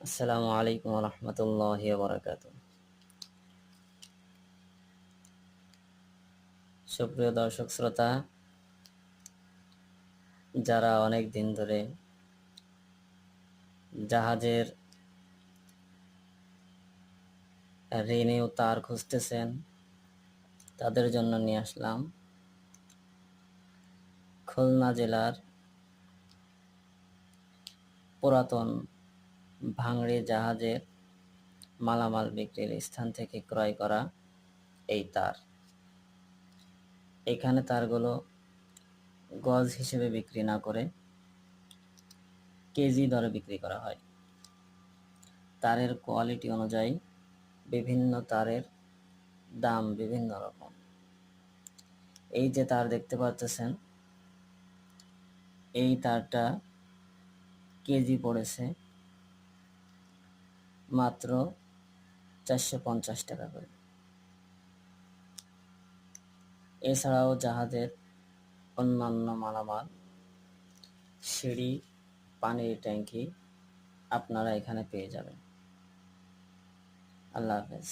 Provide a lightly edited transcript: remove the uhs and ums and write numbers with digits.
আসসালামু আলাইকুম রহমতুল্লাহি বারাকাতু। সুপ্রিয় দর্শক শ্রোতা, যারা অনেক দিন ধরে জাহাজের রিনিউ তার খুঁজতেছেন, তাদের জন্য নিয়ে আসলাম খুলনা জেলার পুরাতন ভাঙড়ি জাহাজের মালামাল বিক্রির স্থান থেকে ক্রয় করা এই তার। এখানে তারগুলো গজ হিসেবে বিক্রি না করে কেজি দরে বিক্রি করা হয়। তারের কোয়ালিটি অনুযায়ী বিভিন্ন তারের দাম বিভিন্ন রকম। এই যে তার দেখতে পাচ্ছেন, এই তারটা কেজি পড়েছে মাত্র 450 টাকা করে। এছাড়াও জাহাজের অন্যান্য মালামাল, সিঁড়ি, পানির ট্যাঙ্কি আপনারা এখানে পেয়ে যাবেন। আল্লাহ হাফেজ।